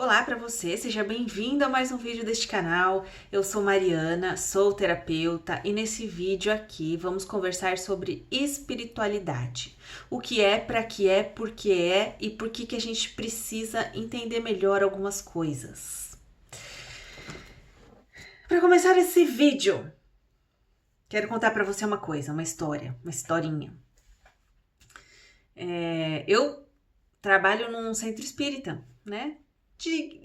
Olá para você, seja bem-vindo a mais um vídeo deste canal. Eu sou Mariana, sou terapeuta e nesse vídeo aqui vamos conversar sobre espiritualidade. O que é, para que é, por que é e por que a gente precisa entender melhor algumas coisas. Para começar esse vídeo, quero contar para você uma coisa, uma história, uma historinha. Eu trabalho num centro espírita, né?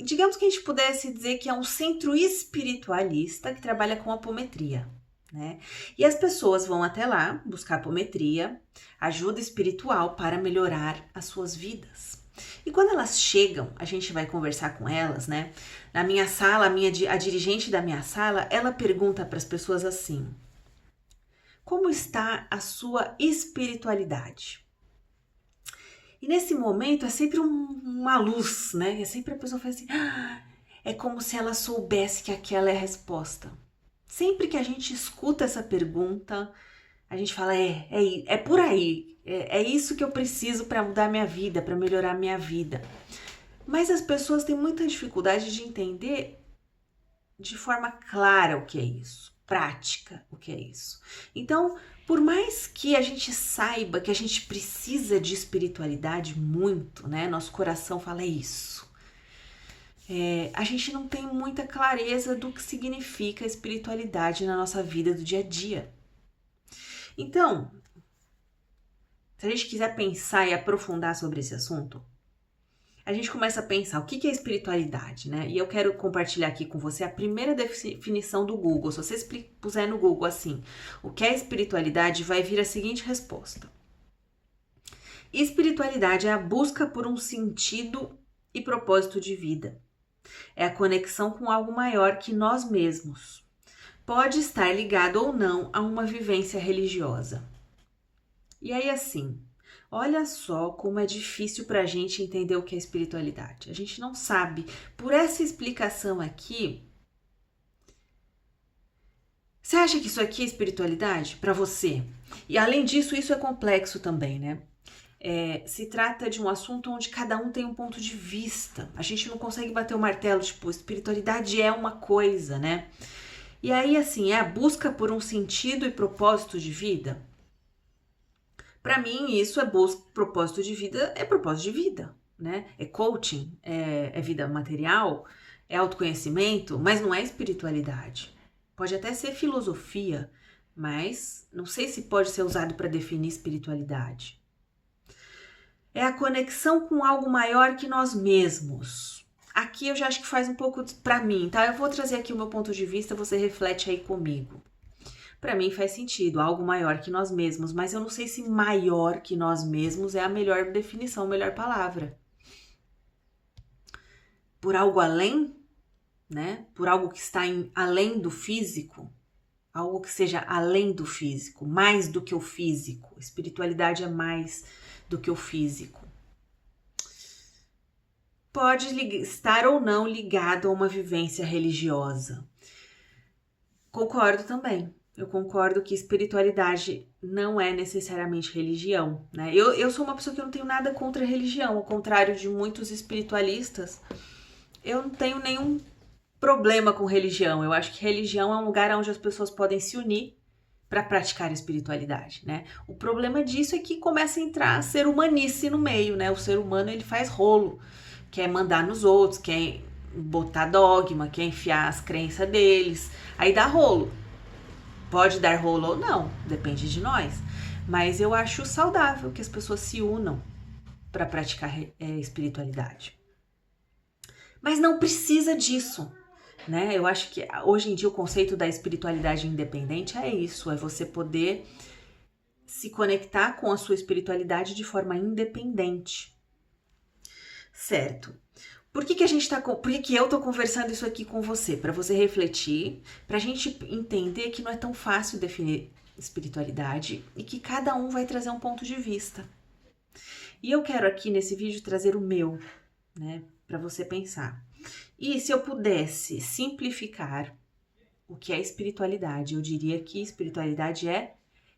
Digamos que a gente pudesse dizer que é um centro espiritualista que trabalha com apometria, né? E as pessoas vão até lá buscar apometria, ajuda espiritual para melhorar as suas vidas. E quando elas chegam, a gente vai conversar com elas, né? Na minha sala, a dirigente da minha sala, ela pergunta para as pessoas assim: como está a sua espiritualidade? E nesse momento é sempre uma luz, né? É sempre a pessoa faz assim, é como se ela soubesse que aquela é a resposta. Sempre que a gente escuta essa pergunta, a gente fala, é por aí, é isso que eu preciso para mudar minha vida, para melhorar minha vida. Mas as pessoas têm muita dificuldade de entender de forma clara o que é isso, prática o que é isso. Então, por mais que a gente saiba que a gente precisa de espiritualidade muito, né? Nosso coração fala isso. A gente não tem muita clareza do que significa espiritualidade na nossa vida do dia a dia. Então, se a gente quiser pensar e aprofundar sobre esse assunto, a gente começa a pensar o que é espiritualidade, né? E eu quero compartilhar aqui com você a primeira definição do Google. Se você puser no Google assim, o que é espiritualidade, vai vir a seguinte resposta. Espiritualidade é a busca por um sentido e propósito de vida. É a conexão com algo maior que nós mesmos. Pode estar ligado ou não a uma vivência religiosa. E aí assim, olha só como é difícil para a gente entender o que é espiritualidade. A gente não sabe. Por essa explicação aqui, você acha que isso aqui é espiritualidade para você? E além disso, isso é complexo também, né? Se trata de um assunto onde cada um tem um ponto de vista. A gente não consegue bater o martelo, tipo, espiritualidade é uma coisa, né? E aí, assim, é a busca por um sentido e propósito de vida? Para mim, isso é propósito de vida, é propósito de vida, né? É coaching, é vida material, é autoconhecimento, mas não é espiritualidade. Pode até ser filosofia, mas não sei se pode ser usado para definir espiritualidade. É a conexão com algo maior que nós mesmos. Aqui eu já acho que faz um pouco para mim, tá? Eu vou trazer aqui o meu ponto de vista, você reflete aí comigo. Para mim faz sentido, algo maior que nós mesmos, mas eu não sei se maior que nós mesmos é a melhor definição, a melhor palavra. Por algo além, né? Por algo que está além do físico, algo que seja além do físico, mais do que o físico. Espiritualidade é mais do que o físico. Pode estar ou não ligado a uma vivência religiosa. Concordo também. Eu concordo que espiritualidade não é necessariamente religião, né? Eu sou uma pessoa que não tenho nada contra religião, ao contrário de muitos espiritualistas. Eu não tenho nenhum problema com religião. Eu acho que religião é um lugar onde as pessoas podem se unir para praticar a espiritualidade, né? O problema disso é que começa a entrar ser humanice no meio, né? O ser humano, ele faz rolo, quer mandar nos outros, quer botar dogma, quer enfiar as crenças deles, aí dá rolo. Pode dar rolo ou não, depende de nós. Mas eu acho saudável que as pessoas se unam para praticar espiritualidade. Mas não precisa disso, né? Eu acho que hoje em dia o conceito da espiritualidade independente é isso, é você poder se conectar com a sua espiritualidade de forma independente. Certo. Por que eu tô conversando isso aqui com você? Para você refletir, para a gente entender que não é tão fácil definir espiritualidade e que cada um vai trazer um ponto de vista. E eu quero aqui nesse vídeo trazer o meu, né, para você pensar. E se eu pudesse simplificar o que é espiritualidade, eu diria que espiritualidade é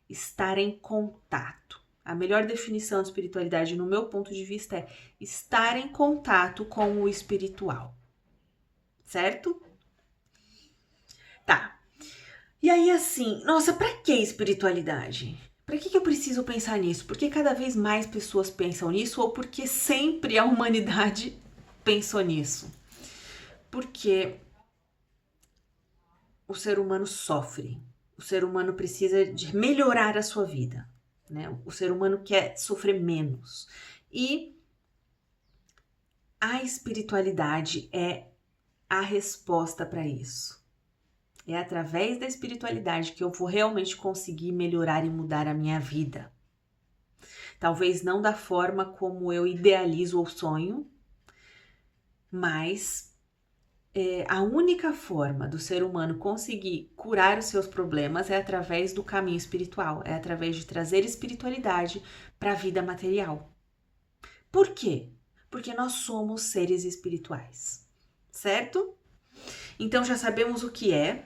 estar em contato. A melhor definição de espiritualidade, no meu ponto de vista, é estar em contato com o espiritual. Certo? Tá. E aí, assim, nossa, pra que espiritualidade? Pra que eu preciso pensar nisso? Porque cada vez mais pessoas pensam nisso ou porque sempre a humanidade pensou nisso? Porque o ser humano sofre. O ser humano precisa de melhorar a sua vida, né? O ser humano quer sofrer menos. E a espiritualidade é a resposta para isso. É através da espiritualidade que eu vou realmente conseguir melhorar e mudar a minha vida. Talvez não da forma como eu idealizo ou sonho, mas a única forma do ser humano conseguir curar os seus problemas é através do caminho espiritual, é através de trazer espiritualidade para a vida material. Por quê? Porque nós somos seres espirituais, certo? Então já sabemos o que é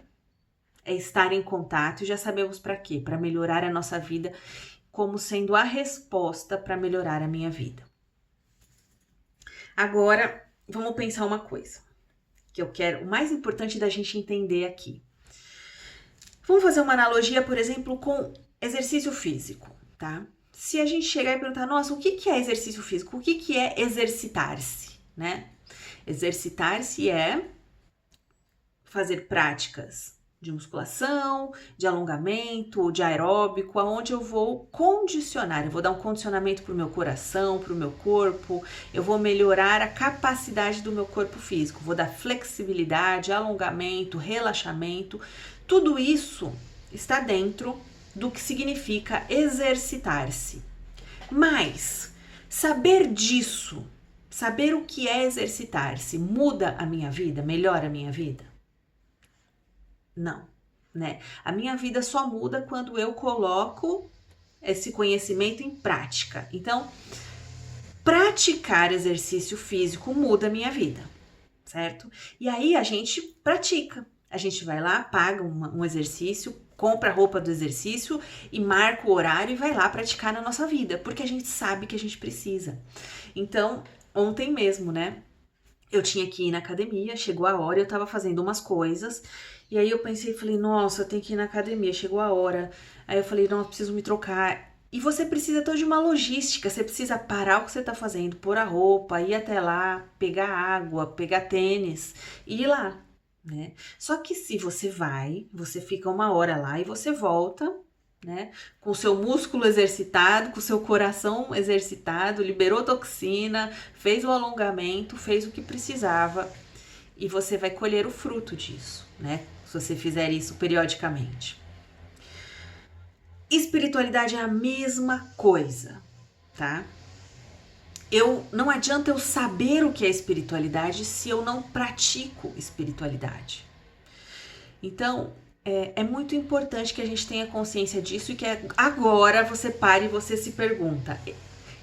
estar em contato e já sabemos para quê? Para melhorar a nossa vida, como sendo a resposta para melhorar a minha vida. Agora, vamos pensar uma coisa que eu quero, o mais importante da gente entender aqui. Vamos fazer uma analogia, por exemplo, com exercício físico, tá? Se a gente chegar e perguntar, nossa, o que é exercício físico? O que é exercitar-se, né? Exercitar-se é fazer práticas de musculação, de alongamento, de aeróbico, aonde eu vou condicionar, eu vou dar um condicionamento para o meu coração, para o meu corpo, eu vou melhorar a capacidade do meu corpo físico, vou dar flexibilidade, alongamento, relaxamento, tudo isso está dentro do que significa exercitar-se. Mas saber disso, saber o que é exercitar-se, muda a minha vida, melhora a minha vida? Não, né? A minha vida só muda quando eu coloco esse conhecimento em prática. Então, praticar exercício físico muda a minha vida, certo? E aí a gente pratica. A gente vai lá, paga um exercício, compra a roupa do exercício e marca o horário e vai lá praticar na nossa vida, porque a gente sabe que a gente precisa. Então, ontem mesmo, né? Eu tinha que ir na academia, chegou a hora, eu tava fazendo umas coisas, e aí eu pensei, falei, nossa, eu tenho que ir na academia, chegou a hora. Aí eu falei, não, eu preciso me trocar. E você precisa toda de uma logística, você precisa parar o que você tá fazendo, pôr a roupa, ir até lá, pegar água, pegar tênis e ir lá, né? Só que se você vai, você fica uma hora lá e você volta, né? Com o seu músculo exercitado, com o seu coração exercitado, liberou toxina, fez o alongamento, fez o que precisava e você vai colher o fruto disso, né? Se você fizer isso periodicamente. Espiritualidade é a mesma coisa, tá? Não adianta eu saber o que é espiritualidade se eu não pratico espiritualidade. Então, é muito importante que a gente tenha consciência disso e que agora você pare e você se pergunta,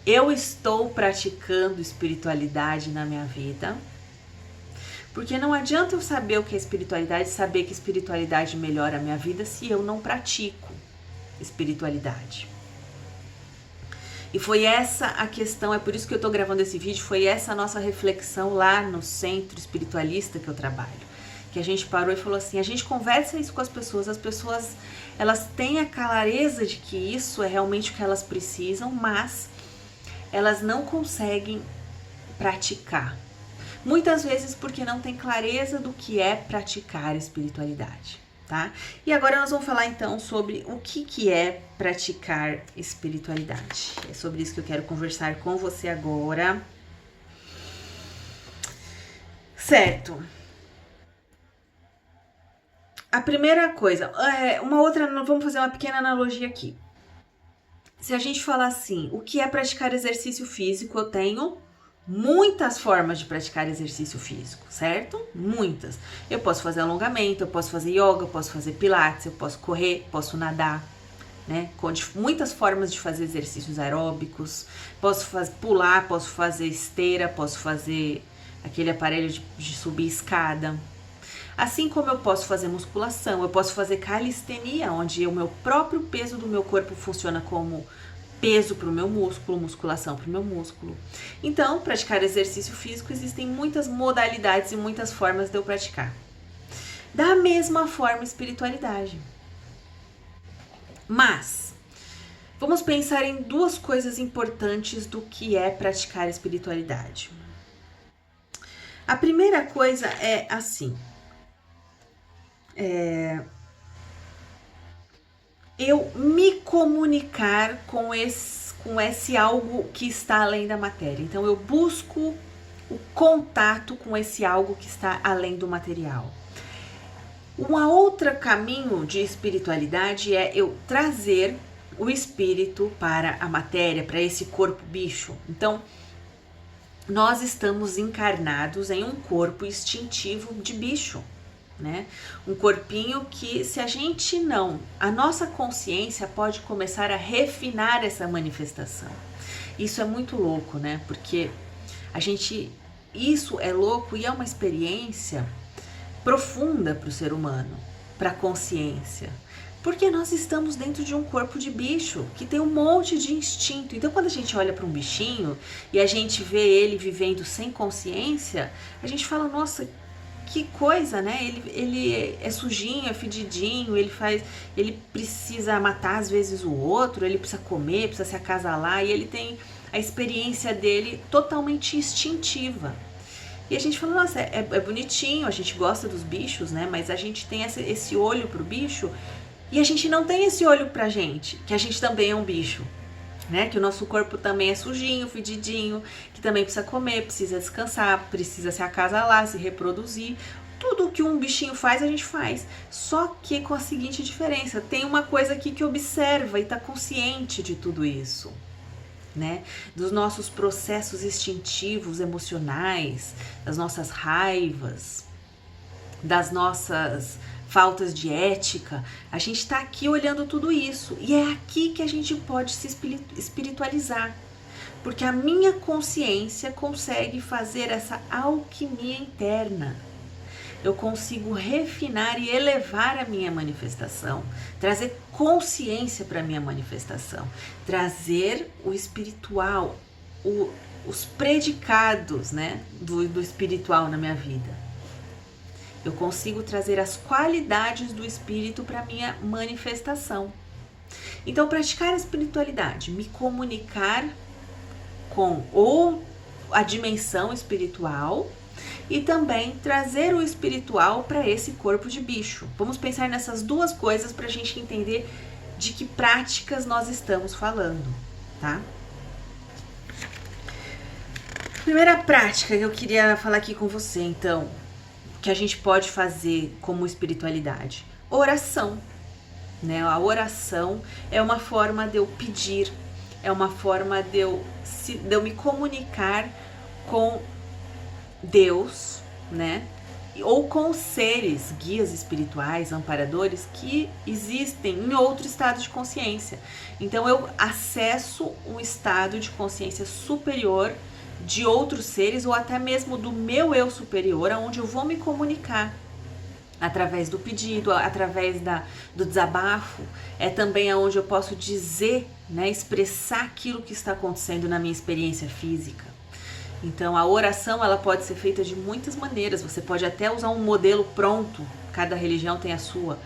eu estou praticando espiritualidade na minha vida? Porque não adianta eu saber o que é espiritualidade, saber que espiritualidade melhora a minha vida se eu não pratico espiritualidade. E foi essa a questão, é por isso que eu tô gravando esse vídeo, foi essa a nossa reflexão lá no centro espiritualista que eu trabalho. Que a gente parou e falou assim, a gente conversa isso com as pessoas elas têm a clareza de que isso é realmente o que elas precisam, mas elas não conseguem praticar. Muitas vezes porque não tem clareza do que é praticar espiritualidade, tá? E agora nós vamos falar então sobre o que é praticar espiritualidade. É sobre isso que eu quero conversar com você agora. Certo. A primeira coisa, vamos fazer uma pequena analogia aqui. Se a gente falar assim, o que é praticar exercício físico, eu tenho muitas formas de praticar exercício físico, certo? Muitas. Eu posso fazer alongamento, eu posso fazer yoga, eu posso fazer pilates, eu posso correr, posso nadar, né? Com muitas formas de fazer exercícios aeróbicos. Posso pular, posso fazer esteira, posso fazer aquele aparelho de subir escada. Assim como eu posso fazer musculação, eu posso fazer calistenia, onde o meu próprio peso do meu corpo funciona como peso para o meu músculo, musculação para o meu músculo. Então, praticar exercício físico, existem muitas modalidades e muitas formas de eu praticar. Da mesma forma, espiritualidade. Mas, vamos pensar em duas coisas importantes do que é praticar espiritualidade. A primeira coisa é assim, eu me comunicar com esse algo que está além da matéria. Então eu busco o contato com esse algo que está além do material. Um outro caminho de espiritualidade é eu trazer o espírito para a matéria, para esse corpo bicho. Então, nós estamos encarnados em um corpo instintivo de bicho, né? Um corpinho que, se a gente não, a nossa consciência pode começar a refinar essa manifestação. Isso é muito louco, né? Porque isso é louco e é uma experiência profunda para o ser humano, para a consciência. Porque nós estamos dentro de um corpo de bicho que tem um monte de instinto. Então, quando a gente olha para um bichinho e a gente vê ele vivendo sem consciência, a gente fala, nossa, que coisa, né? Ele é sujinho, é fedidinho, ele precisa matar às vezes o outro, ele precisa comer, precisa se acasalar, e ele tem a experiência dele totalmente instintiva. E a gente fala, nossa, é bonitinho, a gente gosta dos bichos, né? Mas a gente tem esse olho pro bicho e a gente não tem esse olho pra gente, que a gente também é um bicho, né? Que o nosso corpo também é sujinho, fedidinho, que também precisa comer, precisa descansar, precisa se acasalar, se reproduzir. Tudo o que um bichinho faz, a gente faz. Só que com a seguinte diferença, tem uma coisa aqui que observa e tá consciente de tudo isso, né? Dos nossos processos instintivos, emocionais, das nossas raivas, das nossas faltas de ética. A gente está aqui olhando tudo isso e é aqui que a gente pode se espiritualizar, porque a minha consciência consegue fazer essa alquimia interna. Eu consigo refinar e elevar a minha manifestação, trazer consciência para a minha manifestação, trazer o espiritual, os predicados, né, do espiritual na minha vida. Eu consigo trazer as qualidades do espírito para a minha manifestação. Então, praticar a espiritualidade, me comunicar com ou a dimensão espiritual, e também trazer o espiritual para esse corpo de bicho. Vamos pensar nessas duas coisas para a gente entender de que práticas nós estamos falando, tá? Primeira prática que eu queria falar aqui com você, então, que a gente pode fazer como espiritualidade: oração, né? A oração é uma forma de eu pedir, é uma forma de eu me comunicar com Deus, né? Ou com seres, guias espirituais, amparadores que existem em outro estado de consciência. Então eu acesso um estado de consciência superior de outros seres ou até mesmo do meu eu superior, aonde eu vou me comunicar através do pedido, através do desabafo. É também aonde eu posso dizer, né, expressar aquilo que está acontecendo na minha experiência física. Então a oração, ela pode ser feita de muitas maneiras. Você pode até usar um modelo pronto, cada religião tem a sua,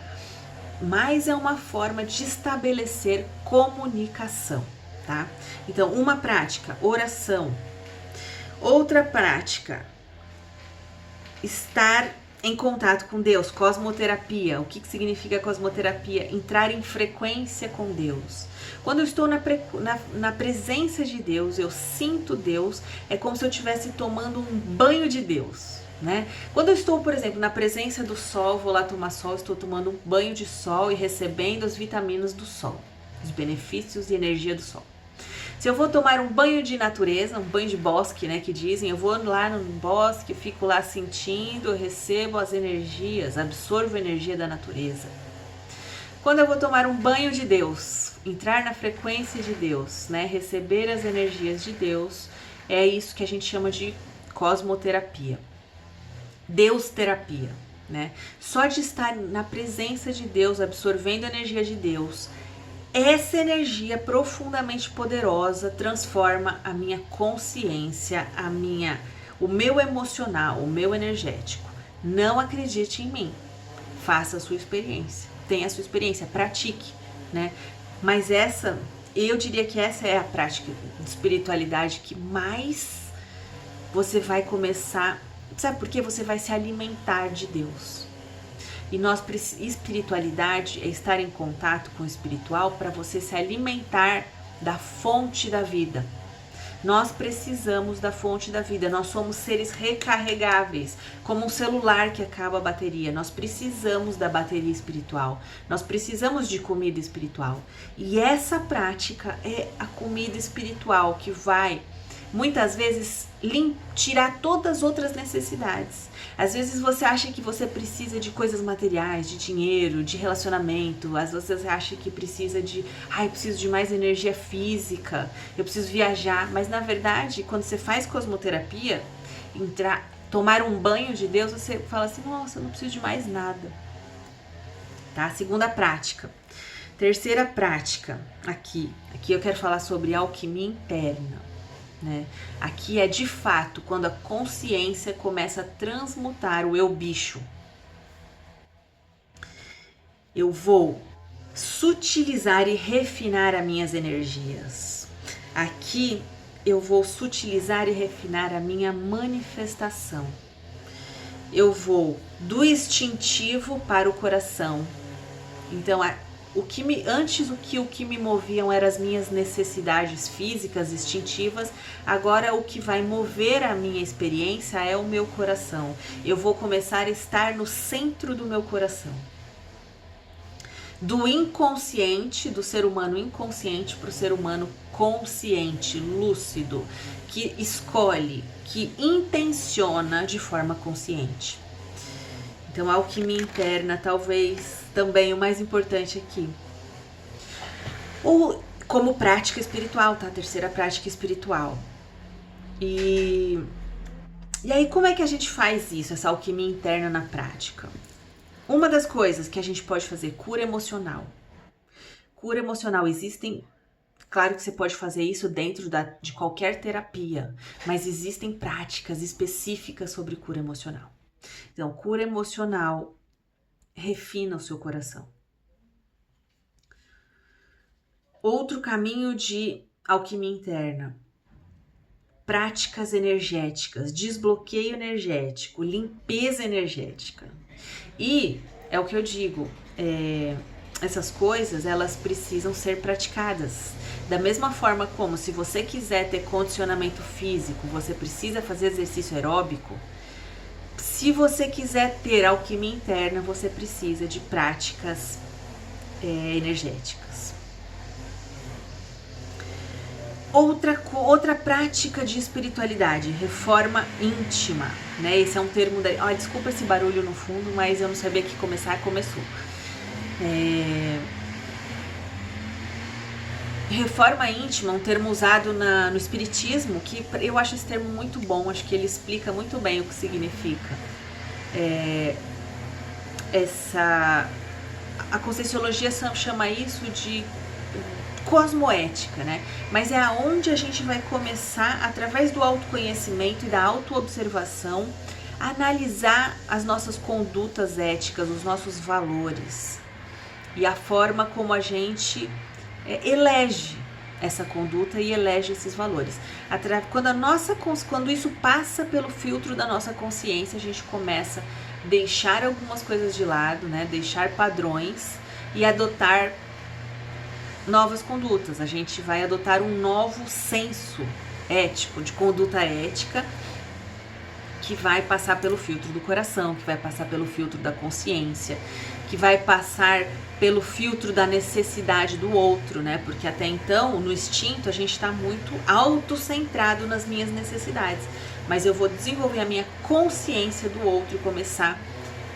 mas é uma forma de estabelecer comunicação, tá? Então, uma prática, oração. Outra prática, estar em contato com Deus, cosmoterapia. O que significa cosmoterapia? Entrar em frequência com Deus. Quando eu estou na presença de Deus, eu sinto Deus, é como se eu estivesse tomando um banho de Deus, né? Quando eu estou, por exemplo, na presença do sol, vou lá tomar sol, estou tomando um banho de sol e recebendo as vitaminas do sol, os benefícios e energia do sol. Se eu vou tomar um banho de natureza, um banho de bosque, né, que dizem, eu vou lá no bosque, fico lá sentindo, eu recebo as energias, absorvo a energia da natureza. Quando eu vou tomar um banho de Deus, entrar na frequência de Deus, né, receber as energias de Deus, é isso que a gente chama de cosmoterapia. Deus-terapia, né? Só de estar na presença de Deus, absorvendo a energia de Deus, Essa energia profundamente poderosa transforma a minha consciência, o meu emocional, o meu energético. Não acredite em mim. Faça a sua experiência. Tenha a sua experiência, pratique, né? Mas eu diria que essa é a prática de espiritualidade que mais você vai começar. Sabe por quê? Você vai se alimentar de Deus. E espiritualidade é estar em contato com o espiritual para você se alimentar da fonte da vida. Nós precisamos da fonte da vida, nós somos seres recarregáveis, como um celular que acaba a bateria. Nós precisamos da bateria espiritual, nós precisamos de comida espiritual. E essa prática é a comida espiritual que vai, muitas vezes, tirar todas as outras necessidades. Às vezes você acha que você precisa de coisas materiais, de dinheiro, de relacionamento. Às vezes você acha que precisa eu preciso de mais energia física, eu preciso viajar. Mas na verdade, quando você faz cosmoterapia, tomar um banho de Deus, você fala assim, nossa, eu não preciso de mais nada. Tá? Segunda prática. Terceira prática, aqui eu quero falar sobre alquimia interna. Né? Aqui é de fato quando a consciência começa a transmutar o eu bicho. Eu vou sutilizar e refinar as minhas energias. Aqui eu vou sutilizar e refinar a minha manifestação. Eu vou do instintivo para o coração. Então, antes o que me moviam eram as minhas necessidades físicas, instintivas. Agora o que vai mover a minha experiência é o meu coração. Eu vou começar a estar no centro do meu coração. Do inconsciente, do ser humano inconsciente para o ser humano consciente, lúcido, que escolhe, que intenciona de forma consciente. Então, a alquimia interna, talvez também o mais importante aqui. Ou como prática espiritual, tá? A terceira prática espiritual. E aí, como é que a gente faz isso, essa alquimia interna na prática? Uma das coisas que a gente pode fazer, cura emocional. Cura emocional, claro que você pode fazer isso dentro de qualquer terapia, mas existem práticas específicas sobre cura emocional. Então, cura emocional refina o seu coração. Outro caminho de alquimia interna. Práticas energéticas, desbloqueio energético, limpeza energética. E é o que eu digo, essas coisas, elas precisam ser praticadas. Da mesma forma como se você quiser ter condicionamento físico, você precisa fazer exercício aeróbico. Se você quiser ter alquimia interna, você precisa de práticas energéticas. Outra prática de espiritualidade, reforma íntima, né? Esse é um termo desculpa esse barulho no fundo, mas eu não sabia que começou. Reforma íntima, um termo usado no espiritismo, que eu acho esse termo muito bom, acho que ele explica muito bem o que significa. A Conscienciologia chama isso de cosmoética, né? Mas é aonde a gente vai começar, através do autoconhecimento e da autoobservação, a analisar as nossas condutas éticas, os nossos valores e a forma como a gente elege essa conduta e elege esses valores. Quando isso passa pelo filtro da nossa consciência, a gente começa a deixar algumas coisas de lado, né? Deixar padrões e adotar novas condutas. A gente vai adotar um novo senso ético, de conduta ética, que vai passar pelo filtro do coração, que vai passar pelo filtro da consciência, que vai passar pelo filtro da necessidade do outro, né? Porque até então, no instinto, a gente está muito autocentrado nas minhas necessidades. Mas eu vou desenvolver a minha consciência do outro e começar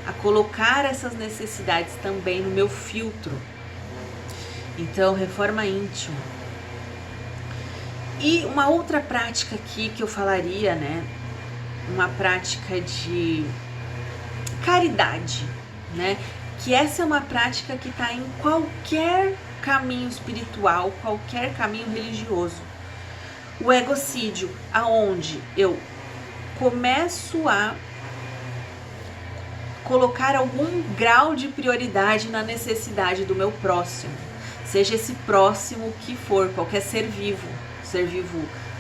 a colocar essas necessidades também no meu filtro. Então, reforma íntima. E uma outra prática aqui que eu falaria, né? Uma prática de caridade, né? que essa é uma prática que está em qualquer caminho espiritual, qualquer caminho religioso. O egocídio, aonde eu começo a colocar algum grau de prioridade na necessidade do meu próximo, seja esse próximo que for, qualquer ser vivo,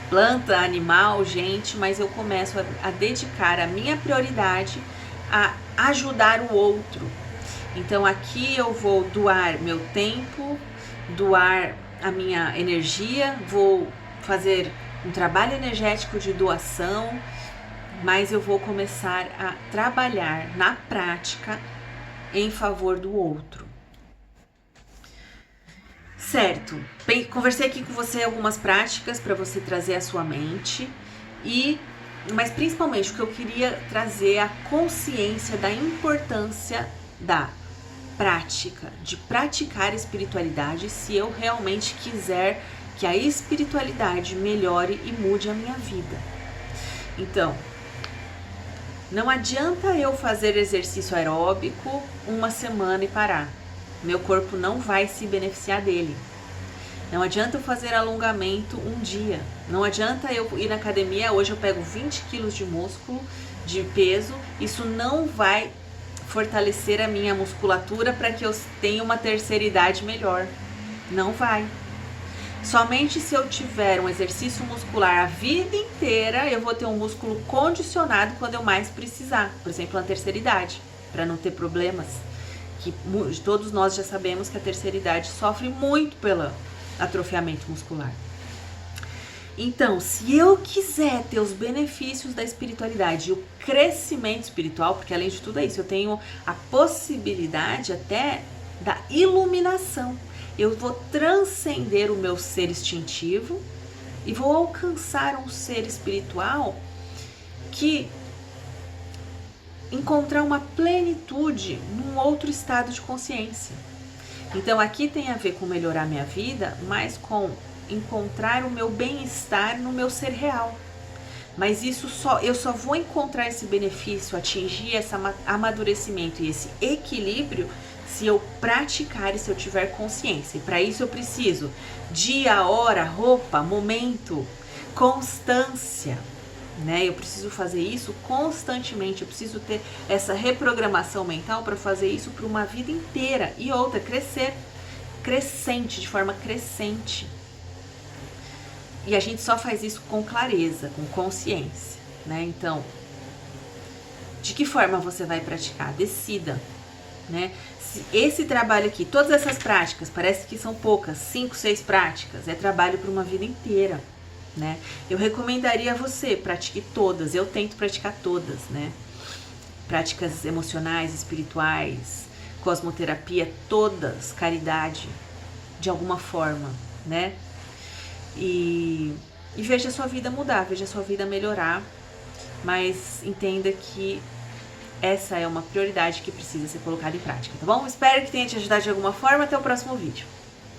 planta, animal, gente, mas eu começo a dedicar a minha prioridade a ajudar o outro. Então aqui eu vou doar meu tempo, doar a minha energia, vou fazer um trabalho energético de doação, mas eu vou começar a trabalhar na prática em favor do outro. Certo, bem, conversei aqui com você algumas práticas para você trazer à sua mente, mas principalmente o que eu queria trazer é a consciência da importância da prática, de praticar espiritualidade se eu realmente quiser que a espiritualidade melhore e mude a minha vida. Então, não adianta eu fazer exercício aeróbico uma semana e parar. Meu corpo não vai se beneficiar dele. Não adianta eu fazer alongamento um dia. Não adianta eu ir na academia, hoje eu pego 20 quilos de músculo, de peso. Isso não vai fortalecer a minha musculatura para que eu tenha uma terceira idade melhor. Não vai. Somente se eu tiver um exercício muscular a vida inteira, eu vou ter um músculo condicionado quando eu mais precisar. Por exemplo, na terceira idade, para não ter problemas. Que todos nós já sabemos que a terceira idade sofre muito pelo atrofiamento muscular. Então, se eu quiser ter os benefícios da espiritualidade e o crescimento espiritual, porque além de tudo é isso, eu tenho a possibilidade até da iluminação. Eu vou transcender o meu ser instintivo e vou alcançar um ser espiritual que encontrar uma plenitude num outro estado de consciência. Então aqui tem a ver com melhorar minha vida, mas com encontrar o meu bem-estar no meu ser real. Mas eu só vou encontrar esse benefício, atingir esse amadurecimento e esse equilíbrio se eu praticar e se eu tiver consciência. E para isso eu preciso dia, hora, roupa, momento, constância. Eu preciso fazer isso constantemente, eu preciso ter essa reprogramação mental para fazer isso por uma vida inteira. E outra, de forma crescente. E a gente só faz isso com clareza, com consciência, Então, de que forma você vai praticar? Decida, Esse trabalho aqui, todas essas práticas, parece que são poucas, 5, 6 práticas, é trabalho para uma vida inteira. Eu recomendaria a você, pratique todas, eu tento praticar todas, Práticas emocionais, espirituais, cosmoterapia, todas, caridade, de alguma forma, E veja a sua vida mudar, veja a sua vida melhorar, mas entenda que essa é uma prioridade que precisa ser colocada em prática, tá bom? Espero que tenha te ajudado de alguma forma, até o próximo vídeo.